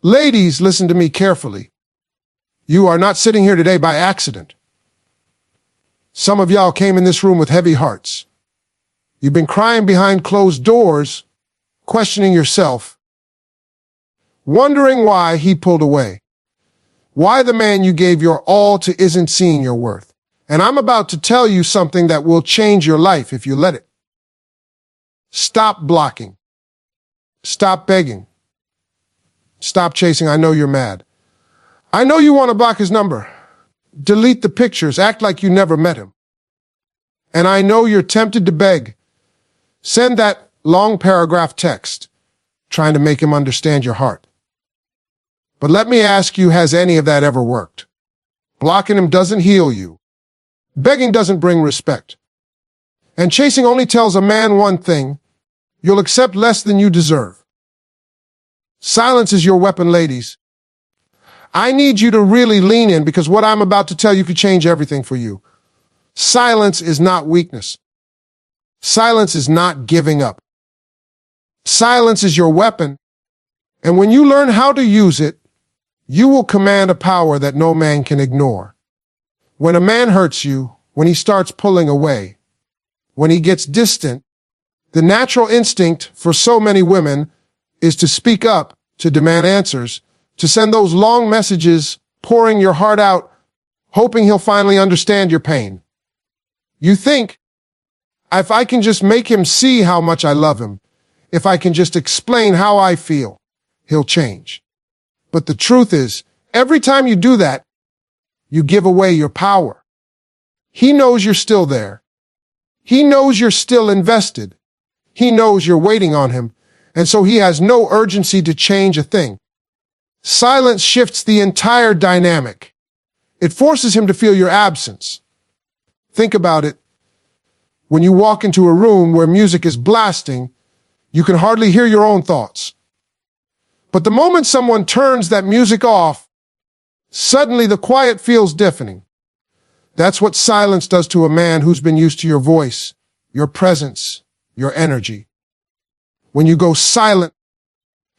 Ladies, listen to me carefully. You are not sitting here today by accident. Some of y'all came in this room with heavy hearts. You've been crying behind closed doors, questioning yourself, wondering why he pulled away. Why the man you gave your all to isn't seeing your worth. And I'm about to tell you something that will change your life if you let it. Stop blocking. Stop begging. Stop chasing. I know you're mad. I know you want to block his number. Delete the pictures. Act like you never met him. And I know you're tempted to beg. Send that long paragraph text, trying to make him understand your heart. But let me ask you, has any of that ever worked? Blocking him doesn't heal you. Begging doesn't bring respect. And chasing only tells a man one thing: you'll accept less than you deserve. Silence is your weapon, ladies. I need you to really lean in, because what I'm about to tell you could change everything for you. Silence is not weakness. Silence is not giving up. Silence is your weapon, and when you learn how to use it, you will command a power that no man can ignore. When a man hurts you, when he starts pulling away, when he gets distant, the natural instinct for so many women is to speak up, to demand answers, to send those long messages, pouring your heart out, hoping he'll finally understand your pain. You think, if I can just make him see how much I love him, if I can just explain how I feel, he'll change. But the truth is, every time you do that, you give away your power. He knows you're still there. He knows you're still invested. He knows you're waiting on him, and so he has no urgency to change a thing. Silence shifts the entire dynamic. It forces him to feel your absence. Think about it. When you walk into a room where music is blasting, you can hardly hear your own thoughts. But the moment someone turns that music off, suddenly the quiet feels deafening. That's what silence does to a man who's been used to your voice, your presence, your energy. When you go silent,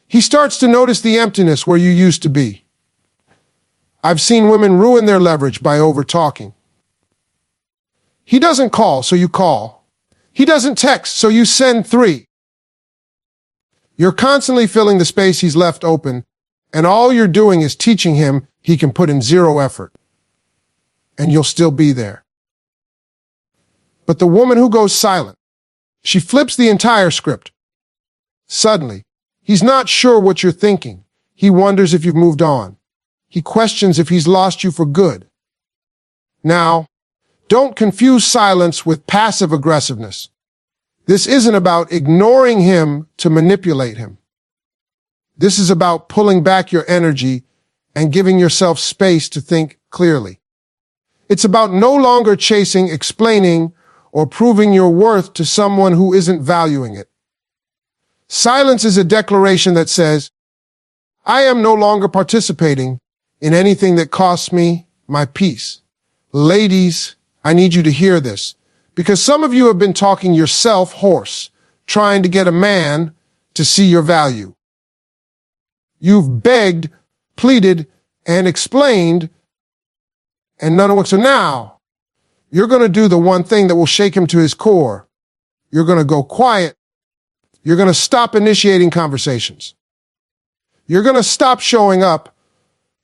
he starts to notice the emptiness where you used to be. I've seen women ruin their leverage by over-talking. He doesn't call, so you call. He doesn't text, so you send 3. You're constantly filling the space he's left open, and all you're doing is teaching him he can put in 0 effort. And you'll still be there. But the woman who goes silent, she flips the entire script. Suddenly, he's not sure what you're thinking. He wonders if you've moved on. He questions if he's lost you for good. Now, don't confuse silence with passive aggressiveness. This isn't about ignoring him to manipulate him. This is about pulling back your energy and giving yourself space to think clearly. It's about no longer chasing, explaining, or proving your worth to someone who isn't valuing it. Silence is a declaration that says, I am no longer participating in anything that costs me my peace. Ladies, I need you to hear this, because some of you have been talking yourself hoarse, trying to get a man to see your value. You've begged, pleaded, and explained, and none of it. So now, you're going to do the one thing that will shake him to his core. You're going to go quiet. You're going to stop initiating conversations. You're going to stop showing up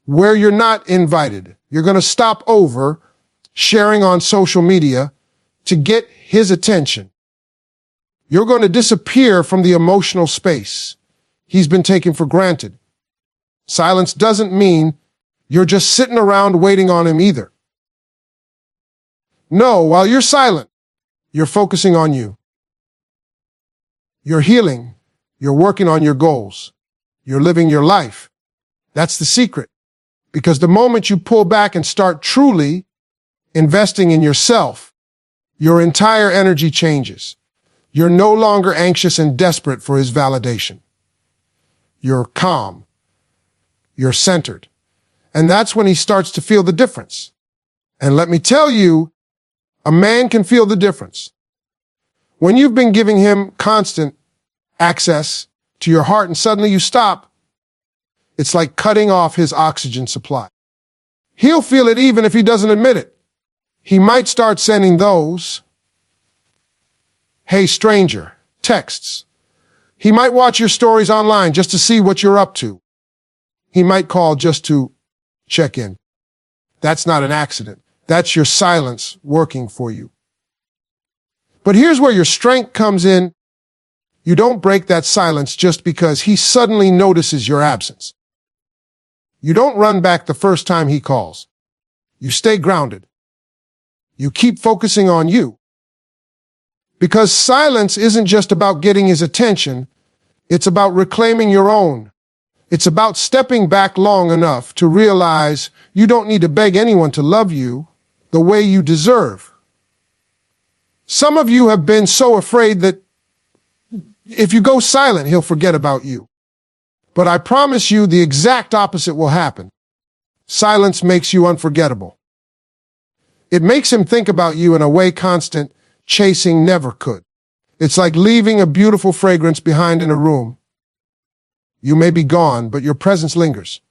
where you're not invited. You're going to stop over sharing on social media to get his attention. You're going to disappear from the emotional space he's been taken for granted. Silence doesn't mean you're just sitting around waiting on him either. No, while you're silent, you're focusing on you. You're healing. You're working on your goals. You're living your life. That's the secret. Because the moment you pull back and start truly investing in yourself, your entire energy changes. You're no longer anxious and desperate for his validation. You're calm. You're centered. And that's when he starts to feel the difference. And let me tell you, a man can feel the difference. When you've been giving him constant access to your heart and suddenly you stop, It's like cutting off his oxygen supply. He'll feel it even if he doesn't admit it. He might start sending those, "Hey stranger," texts. He might watch your stories online just to see what you're up to. He might call just to check in. That's not an accident. That's your silence working for you. But here's where your strength comes in. You don't break that silence just because he suddenly notices your absence. You don't run back the first time he calls. You stay grounded. You keep focusing on you. Because silence isn't just about getting his attention, it's about reclaiming your own. It's about stepping back long enough to realize you don't need to beg anyone to love you the way you deserve. Some of you have been so afraid that if you go silent, he'll forget about you. But I promise you the exact opposite will happen. Silence makes you unforgettable. It makes him think about you in a way constant chasing never could. It's like leaving a beautiful fragrance behind in a room. You may be gone, but your presence lingers.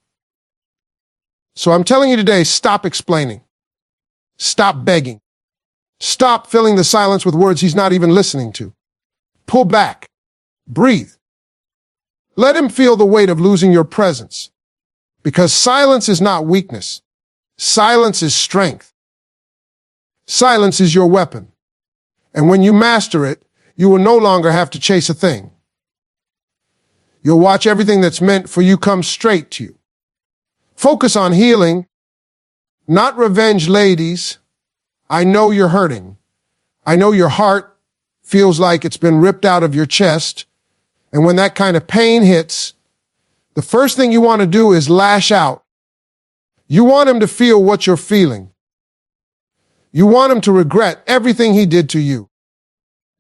So I'm telling you today, stop explaining. Stop begging. Stop filling the silence with words he's not even listening to. Pull back. Breathe. Let him feel the weight of losing your presence. Because silence is not weakness. Silence is strength. Silence is your weapon. And when you master it, you will no longer have to chase a thing. You'll watch everything that's meant for you come straight to you. Focus on healing, not revenge, ladies. I know you're hurting. I know your heart feels like it's been ripped out of your chest. And when that kind of pain hits, the first thing you want to do is lash out. You want him to feel what you're feeling. You want him to regret everything he did to you.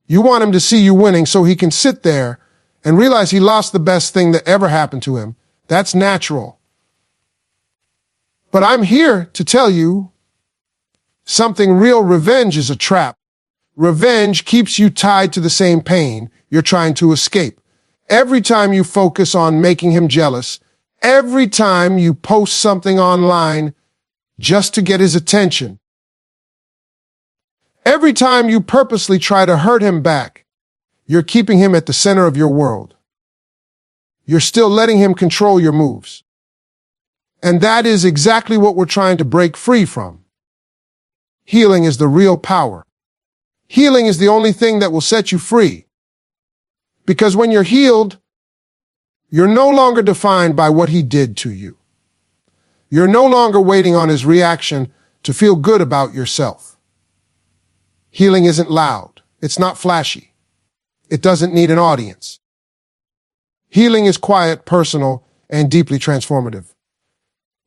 You want him to see you winning so he can sit there and realize he lost the best thing that ever happened to him. That's natural. But I'm here to tell you something real. Revenge is a trap. Revenge keeps you tied to the same pain you're trying to escape. Every time you focus on making him jealous, every time you post something online just to get his attention, every time you purposely try to hurt him back, you're keeping him at the center of your world. You're still letting him control your moves. And that is exactly what we're trying to break free from. Healing is the real power. Healing is the only thing that will set you free. Because when you're healed, you're no longer defined by what he did to you. You're no longer waiting on his reaction to feel good about yourself. Healing isn't loud. It's not flashy. It doesn't need an audience. Healing is quiet, personal, and deeply transformative.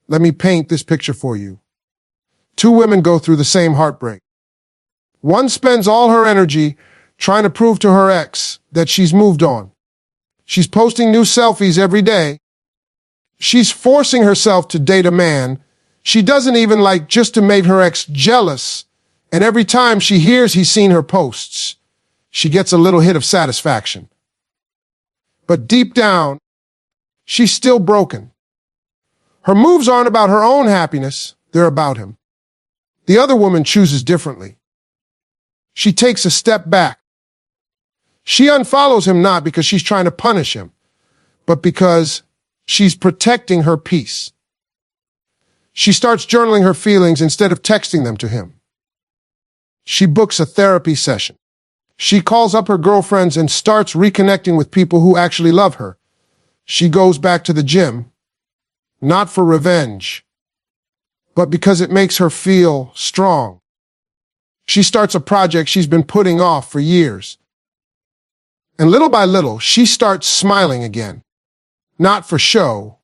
Let me paint this picture for you. Two women go through the same heartbreak. One spends all her energy trying to prove to her ex that she's moved on. She's posting new selfies every day. She's forcing herself to date a man she doesn't even like just to make her ex jealous. And every time she hears he's seen her posts, she gets a little hit of satisfaction. But deep down, she's still broken. Her moves aren't about her own happiness, they're about him. The other woman chooses differently. She takes a step back. She unfollows him not because she's trying to punish him, but because she's protecting her peace. She starts journaling her feelings instead of texting them to him. She books a therapy session. She calls up her girlfriends and starts reconnecting with people who actually love her. She goes back to the gym, not for revenge, but because it makes her feel strong. She starts a project she's been putting off for years. And little by little, she starts smiling again. Not for show,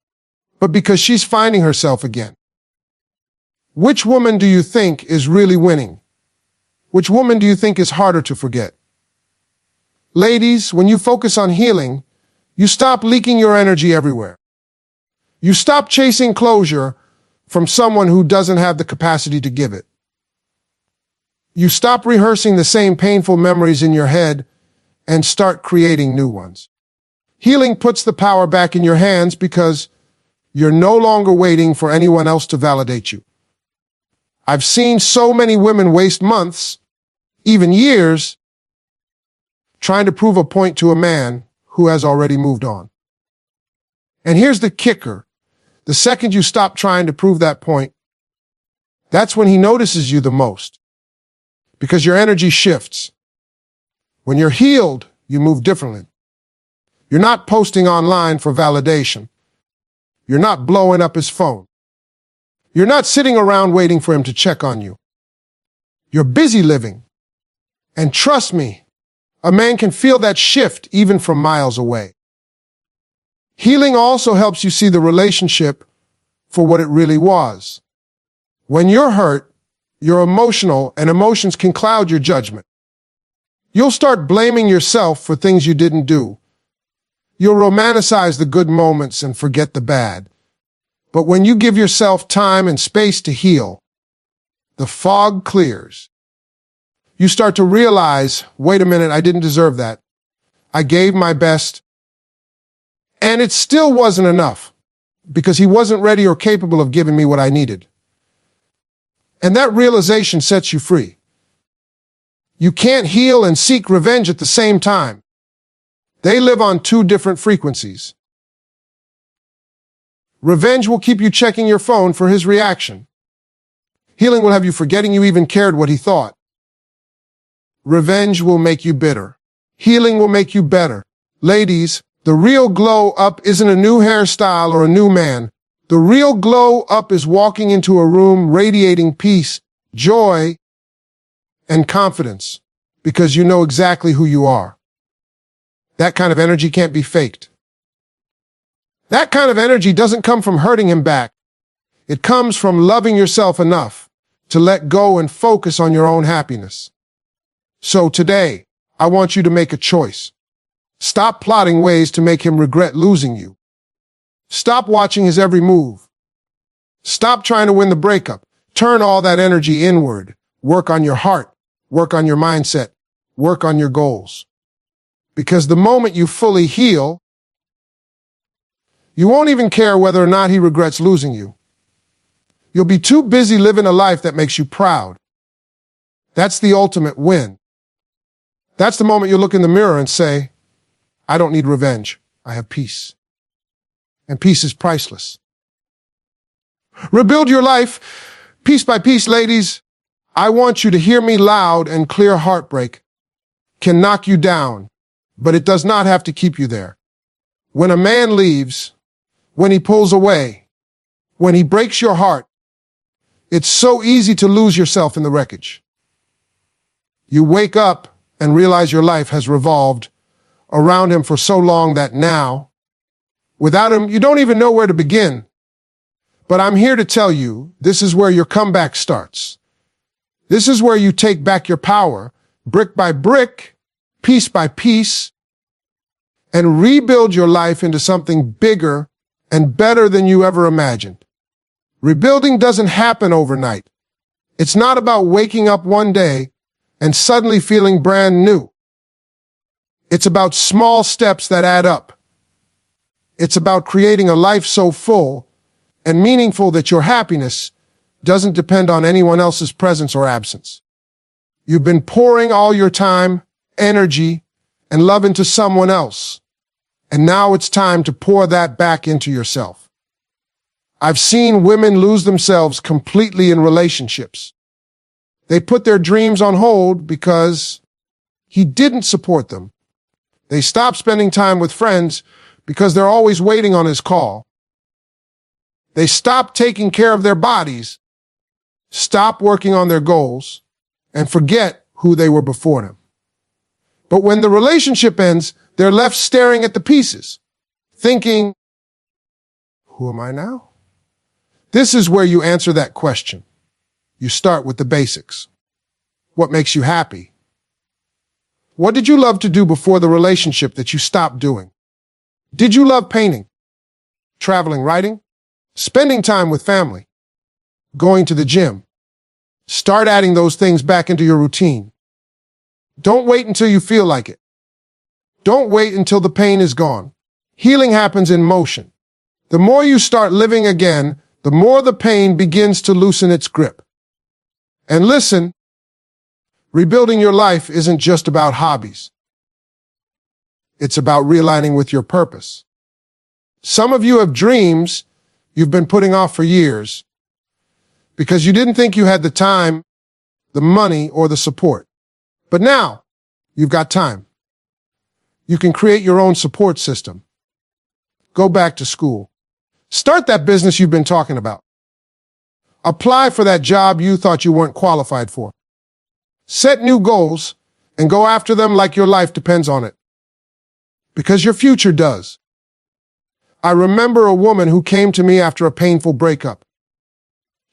but because she's finding herself again. Which woman do you think is really winning? Which woman do you think is harder to forget? Ladies, when you focus on healing, you stop leaking your energy everywhere. You stop chasing closure from someone who doesn't have the capacity to give it. You stop rehearsing the same painful memories in your head and start creating new ones. Healing puts the power back in your hands because You're no longer waiting for anyone else to validate you. I've seen so many women waste months, even years, trying to prove a point to a man who has already moved on. And here's the kicker. The second you stop trying to prove that point, that's when he notices you the most, because your energy shifts. When you're healed, you move differently. You're not posting online for validation. You're not blowing up his phone. You're not sitting around waiting for him to check on you. You're busy living. And trust me, a man can feel that shift even from miles away. Healing also helps you see the relationship for what it really was. When you're hurt, you're emotional, and emotions can cloud your judgment. You'll start blaming yourself for things you didn't do. You'll romanticize the good moments and forget the bad. But when you give yourself time and space to heal, the fog clears. You start to realize, wait a minute, I didn't deserve that. I gave my best, and it still wasn't enough because he wasn't ready or capable of giving me what I needed. And that realization sets you free. You can't heal and seek revenge at the same time. They live on two different frequencies. Revenge will keep you checking your phone for his reaction. Healing will have you forgetting you even cared what he thought. Revenge will make you bitter. Healing will make you better. Ladies, the real glow up isn't a new hairstyle or a new man. The real glow up is walking into a room radiating peace, joy, and confidence, because you know exactly who you are. That kind of energy can't be faked. That kind of energy doesn't come from hurting him back. It comes from loving yourself enough to let go and focus on your own happiness. So today, I want you to make a choice. Stop plotting ways to make him regret losing you. Stop watching his every move. Stop trying to win the breakup. Turn all that energy inward. Work on your heart. Work on your mindset. Work on your goals. Because the moment you fully heal, you won't even care whether or not he regrets losing you. You'll be too busy living a life that makes you proud. That's the ultimate win. That's the moment you look in the mirror and say, I don't need revenge. I have peace. And peace is priceless. Rebuild your life piece by piece, ladies. I want you to hear me loud and clear. Heartbreak can knock you down, but it does not have to keep you there. When a man leaves, when he pulls away, when he breaks your heart, it's so easy to lose yourself in the wreckage. You wake up and realize your life has revolved around him for so long that now, without him, you don't even know where to begin. But I'm here to tell you, this is where your comeback starts. This is where you take back your power, brick by brick, piece by piece, and rebuild your life into something bigger and better than you ever imagined. Rebuilding doesn't happen overnight. It's not about waking up one day and suddenly feeling brand new. It's about small steps that add up. It's about creating a life so full and meaningful that your happiness doesn't depend on anyone else's presence or absence. You've been pouring all your time, energy, and love into someone else, and now it's time to pour that back into yourself. I've seen women lose themselves completely in relationships. They put their dreams on hold because he didn't support them. They stop spending time with friends because they're always waiting on his call. They stop taking care of their bodies, stop working on their goals, and forget who they were before them. But when the relationship ends, they're left staring at the pieces, thinking, who am I now? This is where you answer that question. You start with the basics. What makes you happy? What did you love to do before the relationship that you stopped doing? Did you love painting, traveling, writing, spending time with family, going to the gym? Start adding those things back into your routine. Don't wait until you feel like it. Don't wait until the pain is gone. Healing happens in motion. The more you start living again, the more the pain begins to loosen its grip. And listen, rebuilding your life isn't just about hobbies. It's about realigning with your purpose. Some of you have dreams you've been putting off for years because you didn't think you had the time, the money, or the support. But now, you've got time. You can create your own support system. Go back to school. Start that business you've been talking about. Apply for that job you thought you weren't qualified for. Set new goals and go after them like your life depends on it. Because your future does. I remember a woman who came to me after a painful breakup.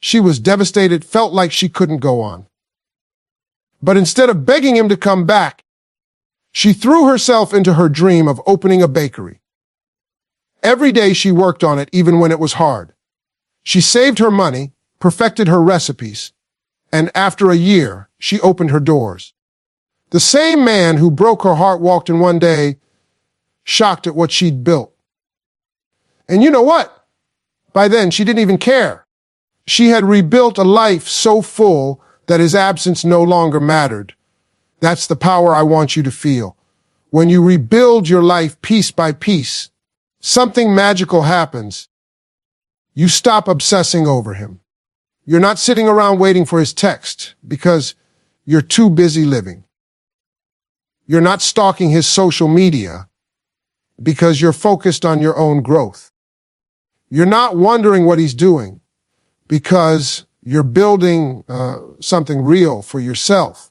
She was devastated, felt like she couldn't go on. But instead of begging him to come back, she threw herself into her dream of opening a bakery. Every day she worked on it, even when it was hard. She saved her money, perfected her recipes, and after a year, she opened her doors. The same man who broke her heart walked in one day, shocked at what she'd built. And you know what? By then, she didn't even care. She had rebuilt a life so full that his absence no longer mattered. That's the power I want you to feel. When you rebuild your life piece by piece, something magical happens. You stop obsessing over him. You're not sitting around waiting for his text because you're too busy living. You're not stalking his social media because you're focused on your own growth. You're not wondering what he's doing because you're building something real for yourself.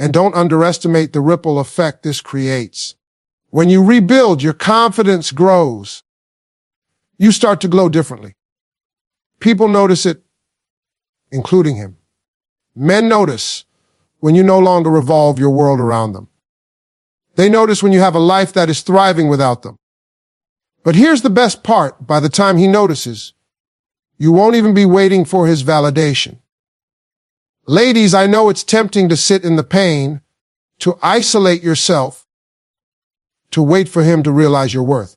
And don't underestimate the ripple effect this creates. When you rebuild, your confidence grows. You start to glow differently. People notice it, including him. Men notice when you no longer revolve your world around them. They notice when you have a life that is thriving without them. But here's the best part. By the time he notices, you won't even be waiting for his validation. Ladies, I know it's tempting to sit in the pain, to isolate yourself, to wait for him to realize your worth.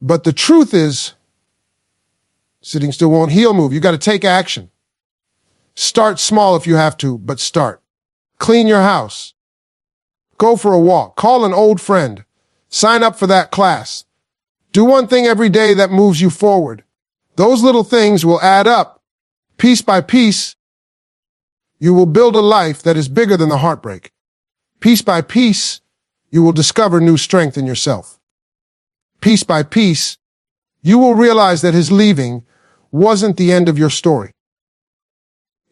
But the truth is, sitting still won't heal move. You got to take action. Start small if you have to, but start. Clean your house. Go for a walk. Call an old friend. Sign up for that class. Do one thing every day that moves you forward. Those little things will add up. Piece by piece, you will build a life that is bigger than the heartbreak. Piece by piece, you will discover new strength in yourself. Piece by piece, you will realize that his leaving wasn't the end of your story.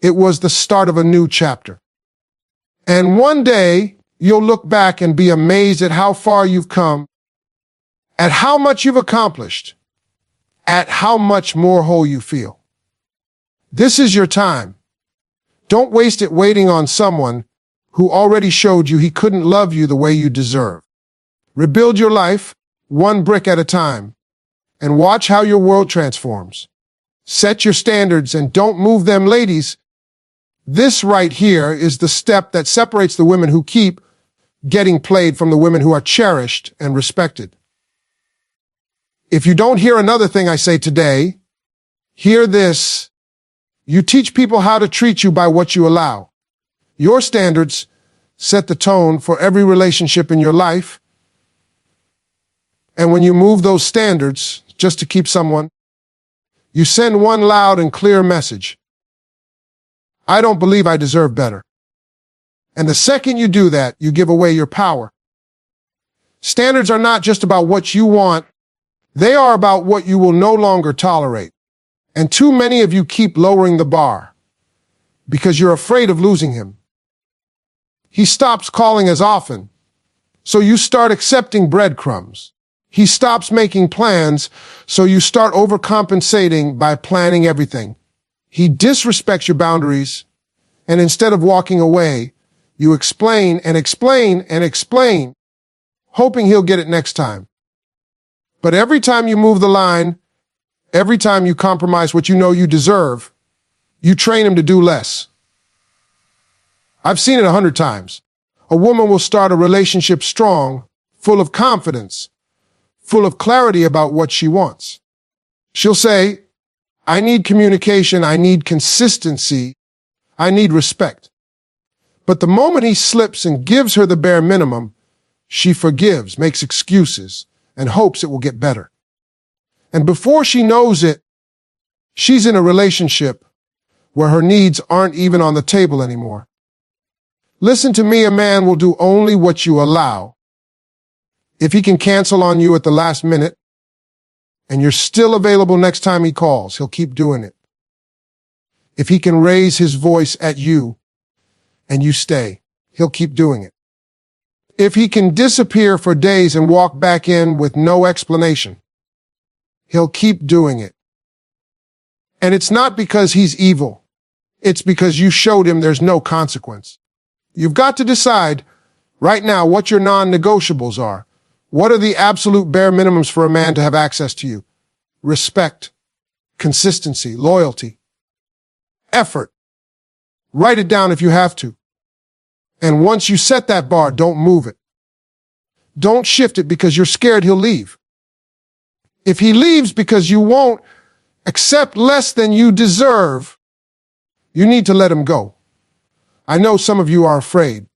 It was the start of a new chapter. And one day, you'll look back and be amazed at how far you've come, at how much you've accomplished, at how much more whole you feel. This is your time. Don't waste it waiting on someone who already showed you he couldn't love you the way you deserve. Rebuild your life, one brick at a time, and watch how your world transforms. Set your standards and don't move them, ladies. This right here is the step that separates the women who keep getting played from the women who are cherished and respected. If you don't hear another thing I say today, hear this. You teach people how to treat you by what you allow. Your standards set the tone for every relationship in your life. And when you move those standards just to keep someone, you send one loud and clear message. I don't believe I deserve better. And the second you do that, you give away your power. Standards are not just about what you want. They are about what you will no longer tolerate. And too many of you keep lowering the bar because you're afraid of losing him. He stops calling as often, so you start accepting breadcrumbs. He stops making plans, so you start overcompensating by planning everything. He disrespects your boundaries, and instead of walking away, you explain and explain and explain, hoping he'll get it next time. But every time you move the line, every time you compromise what you know you deserve, you train him to do less. I've seen it 100 times. A woman will start a relationship strong, full of confidence, full of clarity about what she wants. She'll say, I need communication, I need consistency, I need respect. But the moment he slips and gives her the bare minimum, she forgives, makes excuses, and hopes it will get better. And before she knows it, she's in a relationship where her needs aren't even on the table anymore. Listen to me, a man will do only what you allow. If he can cancel on you at the last minute, and you're still available next time he calls, he'll keep doing it. If he can raise his voice at you, and you stay, he'll keep doing it. If he can disappear for days and walk back in with no explanation, he'll keep doing it. And it's not because he's evil. It's because you showed him there's no consequence. You've got to decide right now what your non-negotiables are. What are the absolute bare minimums for a man to have access to you? Respect, consistency, loyalty, effort. Write it down if you have to. And once you set that bar, don't move it. Don't shift it because you're scared he'll leave. If he leaves because you won't accept less than you deserve, you need to let him go. I know some of you are afraid.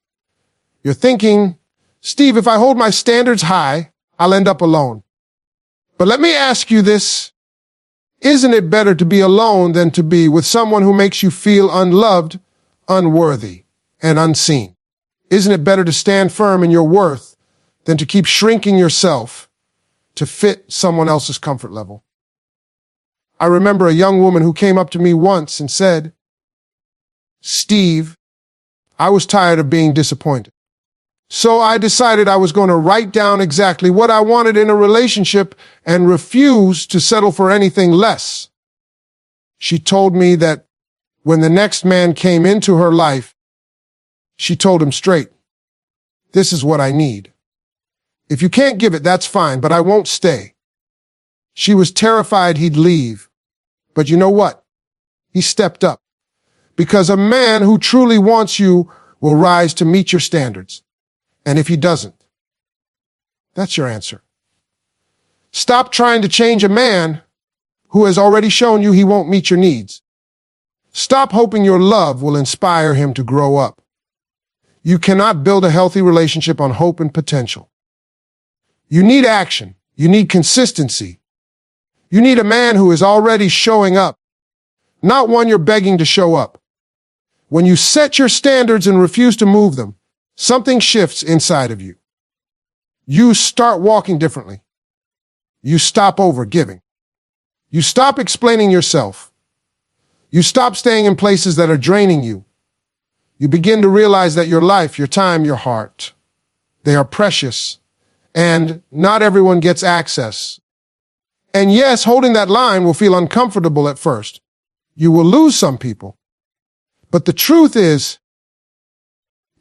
You're thinking, Steve, if I hold my standards high, I'll end up alone. But let me ask you this. Isn't it better to be alone than to be with someone who makes you feel unloved, unworthy, and unseen? Isn't it better to stand firm in your worth than to keep shrinking yourself to fit someone else's comfort level? I remember a young woman who came up to me once and said, Steve, I was tired of being disappointed. So I decided I was going to write down exactly what I wanted in a relationship and refuse to settle for anything less. She told me that when the next man came into her life, she told him straight, this is what I need. If you can't give it, that's fine, but I won't stay. She was terrified he'd leave. But you know what? He stepped up. Because a man who truly wants you will rise to meet your standards. And if he doesn't, that's your answer. Stop trying to change a man who has already shown you he won't meet your needs. Stop hoping your love will inspire him to grow up. You cannot build a healthy relationship on hope and potential. You need action. You need consistency. You need a man who is already showing up, not one you're begging to show up. When you set your standards and refuse to move them, something shifts inside of you. You start walking differently. You stop over-giving. You stop explaining yourself. You stop staying in places that are draining you. You begin to realize that your life, your time, your heart, they are precious, and not everyone gets access. And yes, holding that line will feel uncomfortable at first. You will lose some people. But the truth is,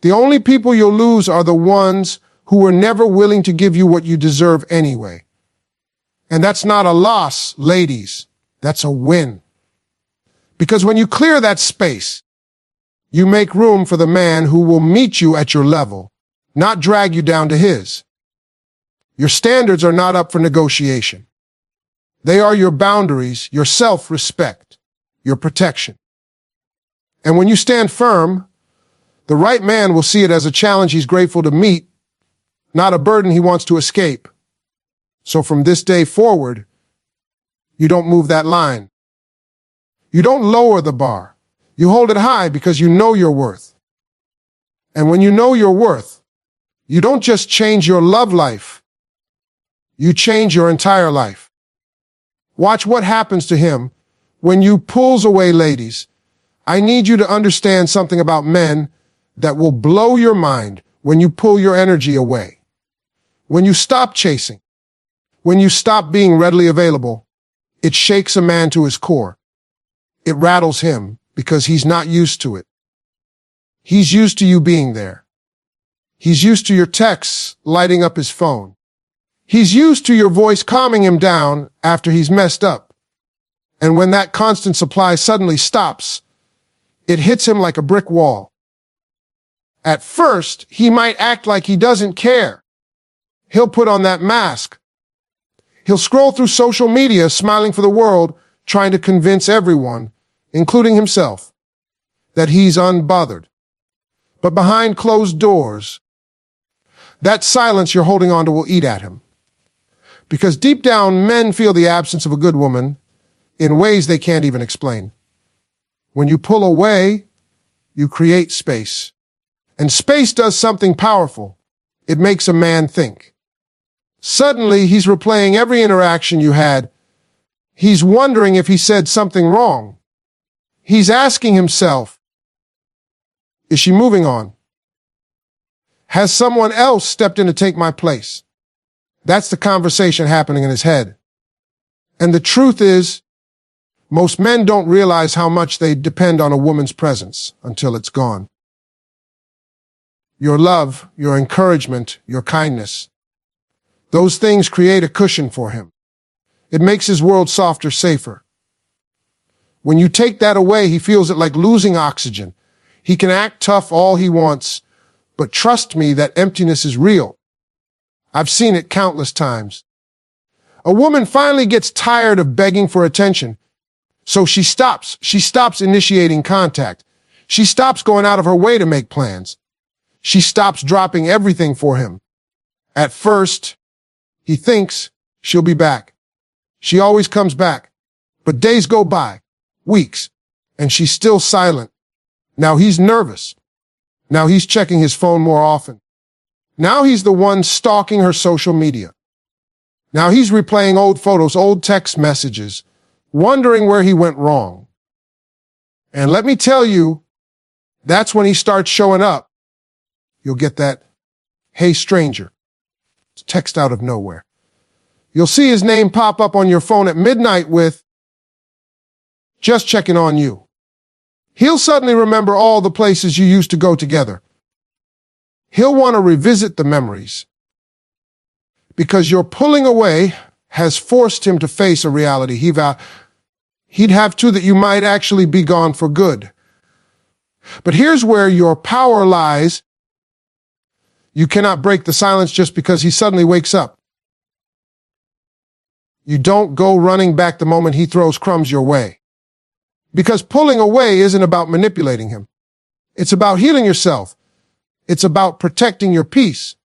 the only people you'll lose are the ones who were never willing to give you what you deserve anyway. And that's not a loss, ladies. That's a win. Because when you clear that space, you make room for the man who will meet you at your level, not drag you down to his. Your standards are not up for negotiation. They are your boundaries, your self-respect, your protection. And when you stand firm, the right man will see it as a challenge he's grateful to meet, not a burden he wants to escape. So from this day forward, you don't move that line. You don't lower the bar. You hold it high because you know your worth. And when you know your worth, you don't just change your love life. You change your entire life. Watch what happens to him when you pulls away, ladies. I need you to understand something about men that will blow your mind when you pull your energy away. When you stop chasing, when you stop being readily available, it shakes a man to his core. It rattles him because he's not used to it. He's used to you being there. He's used to your texts lighting up his phone. He's used to your voice calming him down after he's messed up. And when that constant supply suddenly stops, it hits him like a brick wall. At first, he might act like he doesn't care. He'll put on that mask. He'll scroll through social media, smiling for the world, trying to convince everyone, including himself, that he's unbothered. But behind closed doors, that silence you're holding on to will eat at him. Because deep down, men feel the absence of a good woman in ways they can't even explain. When you pull away, you create space. And space does something powerful. It makes a man think. Suddenly, he's replaying every interaction you had. He's wondering if he said something wrong. He's asking himself, is she moving on? Has someone else stepped in to take my place? That's the conversation happening in his head. And the truth is, most men don't realize how much they depend on a woman's presence until it's gone. Your love, your encouragement, your kindness, those things create a cushion for him. It makes his world softer, safer. When you take that away, he feels it like losing oxygen. He can act tough all he wants, but trust me, that emptiness is real. I've seen it countless times. A woman finally gets tired of begging for attention, so she stops. She stops initiating contact. She stops going out of her way to make plans. She stops dropping everything for him. At first, he thinks she'll be back. She always comes back. But days go by, weeks, and she's still silent. Now he's nervous. Now he's checking his phone more often. Now he's the one stalking her social media. Now he's replaying old photos, old text messages, wondering where he went wrong. And let me tell you, that's when he starts showing up. You'll get that, "Hey stranger," text out of nowhere. You'll see his name pop up on your phone at midnight with, "Just checking on you." He'll suddenly remember all the places you used to go together. He'll want to revisit the memories. Because your pulling away has forced him to face a reality he'd have to, that you might actually be gone for good. But here's where your power lies. You cannot break the silence just because he suddenly wakes up. You don't go running back the moment he throws crumbs your way. Because pulling away isn't about manipulating him. It's about healing yourself. It's about protecting your peace.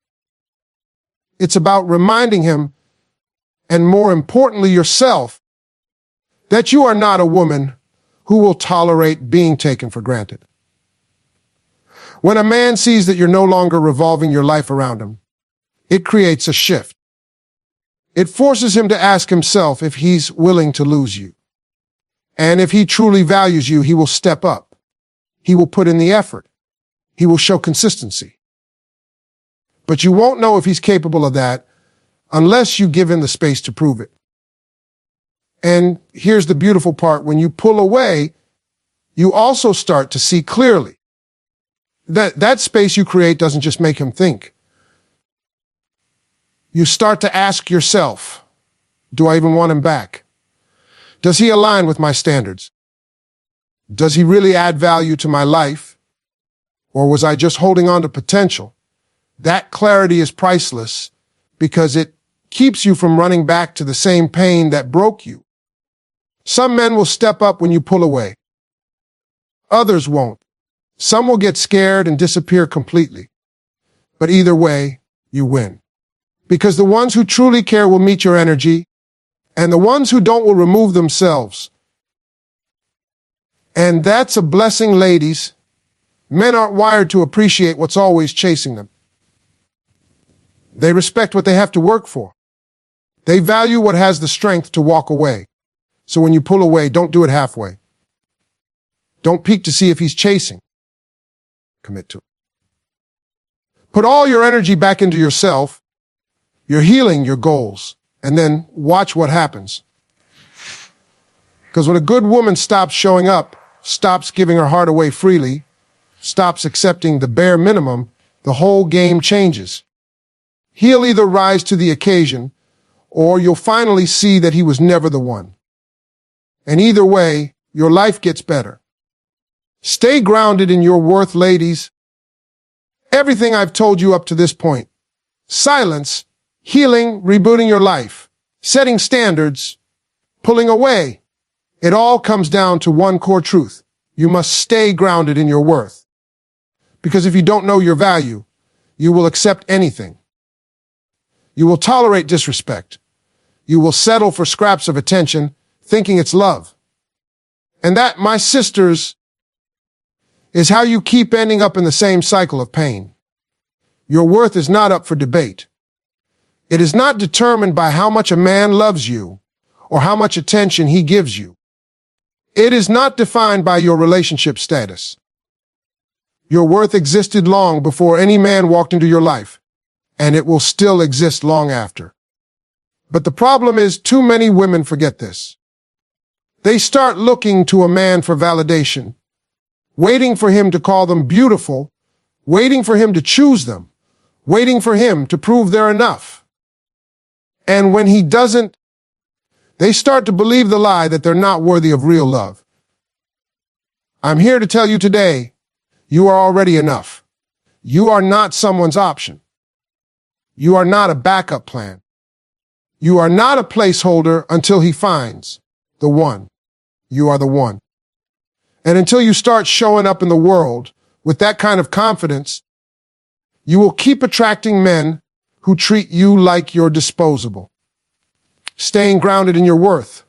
It's about reminding him, and more importantly yourself, that you are not a woman who will tolerate being taken for granted. When a man sees that you're no longer revolving your life around him, it creates a shift. It forces him to ask himself if he's willing to lose you. And if he truly values you, he will step up. He will put in the effort. He will show consistency. But you won't know if he's capable of that unless you give him the space to prove it. And here's the beautiful part. When you pull away, you also start to see clearly. That space you create doesn't just make him think. You start to ask yourself, do I even want him back? Does he align with my standards? Does he really add value to my life? Or was I just holding on to potential? That clarity is priceless because it keeps you from running back to the same pain that broke you. Some men will step up when you pull away. Others won't. Some will get scared and disappear completely. But either way, you win. Because the ones who truly care will meet your energy, and the ones who don't will remove themselves. And that's a blessing, ladies. Men aren't wired to appreciate what's always chasing them. They respect what they have to work for. They value what has the strength to walk away. So when you pull away, don't do it halfway. Don't peek to see if he's chasing. Commit to it. Put all your energy back into yourself. You're healing your goals. And then watch what happens. Because when a good woman stops showing up, stops giving her heart away freely, stops accepting the bare minimum, the whole game changes. He'll either rise to the occasion, or you'll finally see that he was never the one. And either way, your life gets better. Stay grounded in your worth, ladies. Everything I've told you up to this point, silence, healing, rebooting your life, setting standards, pulling away. It all comes down to one core truth. You must stay grounded in your worth. Because if you don't know your value, you will accept anything. You will tolerate disrespect. You will settle for scraps of attention, thinking it's love. And that, my sisters, is how you keep ending up in the same cycle of pain. Your worth is not up for debate. It is not determined by how much a man loves you or how much attention he gives you. It is not defined by your relationship status. Your worth existed long before any man walked into your life, and it will still exist long after. But the problem is too many women forget this. They start looking to a man for validation, waiting for him to call them beautiful, waiting for him to choose them, waiting for him to prove they're enough. And when he doesn't, they start to believe the lie that they're not worthy of real love. I'm here to tell you today, you are already enough. You are not someone's option. You are not a backup plan. You are not a placeholder until he finds the one. You are the one. And until you start showing up in the world with that kind of confidence, you will keep attracting men who treat you like you're disposable. Staying grounded in your worth